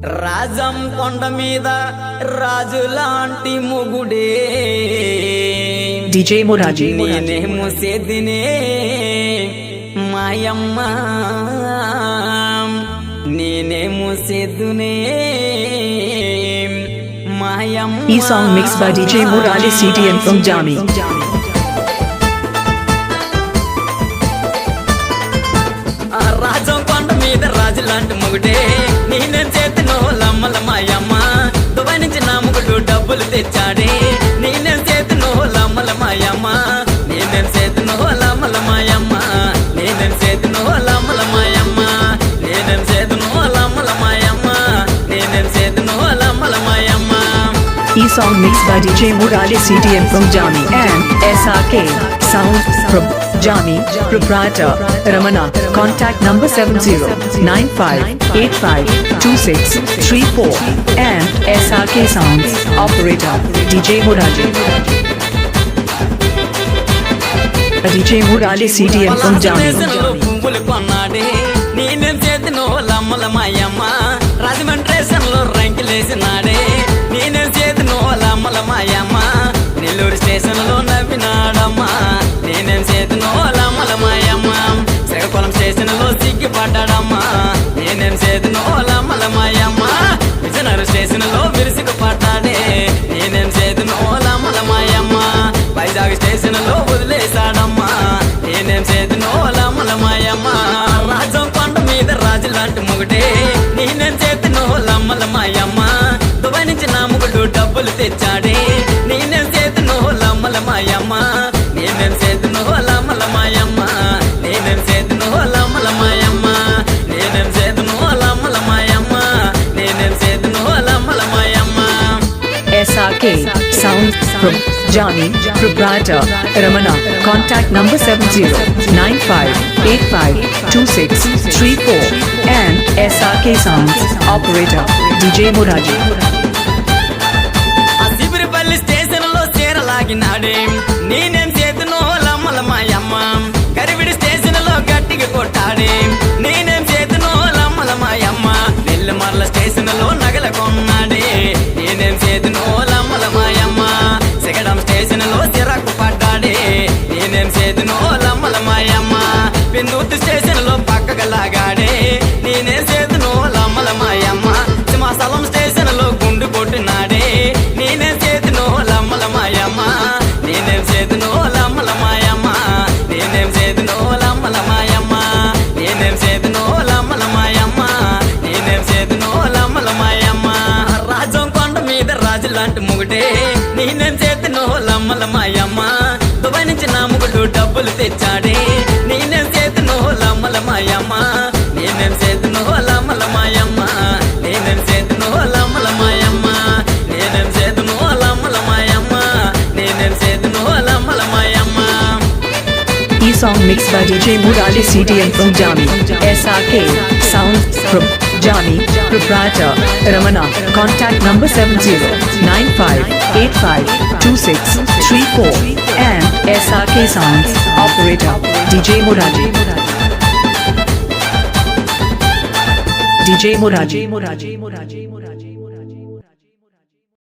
రాజం కొండ మీద రాజులాంటి మొగుడే DJ Moraji నేనేమో సేదినే మాయమ్మ నేనేమో సేదునే మాయమ్మ. E song mixed by DJ Murali CTN from Jami. Rajam కొండ మీద రాజులాంటి మొగుడే నేనేం చేతనో లమ్మల మాయమ్మ దుబాయ్ నుంచి నా మొగుడు డబ్బులు తెచ్చాడే నేనేం చేతనో లమ్మల మాయమ్మ నేనేం చేతనో లమ్మల మాయమ్మ నేనేం చేతనో లమ్మల మాయమ్మ నేనేం చేతనో లమ్మల మాయమ్మ నేనేం చేతనో లమ్మల మాయమ్మ. E song mixed by DJ Murali CTN from Jami and SRK Sound from Jami, proprietor Ramana. Contact number 7095852634 and SRK Sounds operator DJ Murali. DJ Murali CTN from Jami. పువ్వులు కొన్నాడే నేనేం చేతనో లమ్మల మాయమ్మ రాజమండ్రేషన్లో రంకిలేసినాడే నేనేం చేతనో లమ్మల మాయమ్మ నెల్లూరు స్టేషన్లో నవ్వినాడమ్మా నేనేం చేతనో లమ్మల మాయమ్మ శ్రీకాకుళం స్టేషన్లో సిగ్గిపడ్డాడమ్మా నేనేం చేతనో లమ్మల మాయమ్మ విజయనగరం స్టేషన్లో విరుసుకు పడ్డాడే నేనేం చేతనో లమ్మల మాయమ్మ వైజాగ్ స్టేషన్లో వదిలేశాడమ్మా నేనేం చేతనో లమ్మల మాయమ్మ. రాజం కొండ మీద రాజులాంటి మొగుడే నేనేం చేతనో లమ్మల మాయమ్మ దుబాయ్ నుంచి నా మొగుడు డబ్బులు తెచ్చాడే నేనేం చేతనో లమ్మల మాయమ్మ నేనేం చేతనో లమ్మల మాయమ్మ నేనేం చేతనో లమ్మల మాయమ్మ నేనేం చేతనో లమ్మల మాయమ్మ నేనేం చేతనో లమ్మల మాయమ్మ. SRK Sound from Jami, proprietor Ramana. Contact number 7095852634 and SRK Sounds operator DJ Moraji. ఆ శిబిరిపల్లి స్టేషన్లో చీరలాగినాడే నేనేం చేతునో లమ్మల మాయమ్మ గరివిడి స్టేషన్లో గట్టిగా కొట్టాడే నేనేం చేతునో లమ్మల మాయమ్మ నెల్లిమర్ల స్టేషన్లో నగల కొన్నాడే నేనేం చేతునో లమ్మల మాయమ్మ సిగడం స్టేషన్లో చిరాకు పడ్డాడే నేనేం చేతునో లమ్మల మాయమ్మ పెన్నూతు స్టేషన్లో పక్కగా లాగాడే నేనేం చేతునో లమ్మల మాయమ్మ సింహాచలం స్టేషన్లో గుండు కొట్టినాడే నేనేం చేతునో లమ్మల మాయమ్మ నేనేం చేతునో లమ్మల మాయమ్మ నేనేం చేతునో లమ్మల మాయమ్మ నేనేం చేతునో లమ్మల మాయమ్మ నేనేం చేతునో లమ్మల మాయమ్మ. రాజం కొండ మీద రాజులాంటి మొగుడే నేనేం చేతునో లమ్మల మాయమ్మ దుబాయ్ నుంచి నా మొగుడు డబ్బులు తెచ్చాడే నేనేం చేతునో లమ్మల మాయమ్మ నేనేం చేతునో లమ్మల మాయమ్మ నేనేం చేతునో లమ్మల మాయమ్మ నేనేం చేతునో లమ్మల మాయమ్మ నేనేం చేతునో లమ్మల మాయమ్మ. E song mixed by DJ Murali CTN from Jami. SRK Sound from Jami, proprietor Ramana. Contact number 7095852634 and SRK Sounds operator DJ Moraji. DJ Moraji.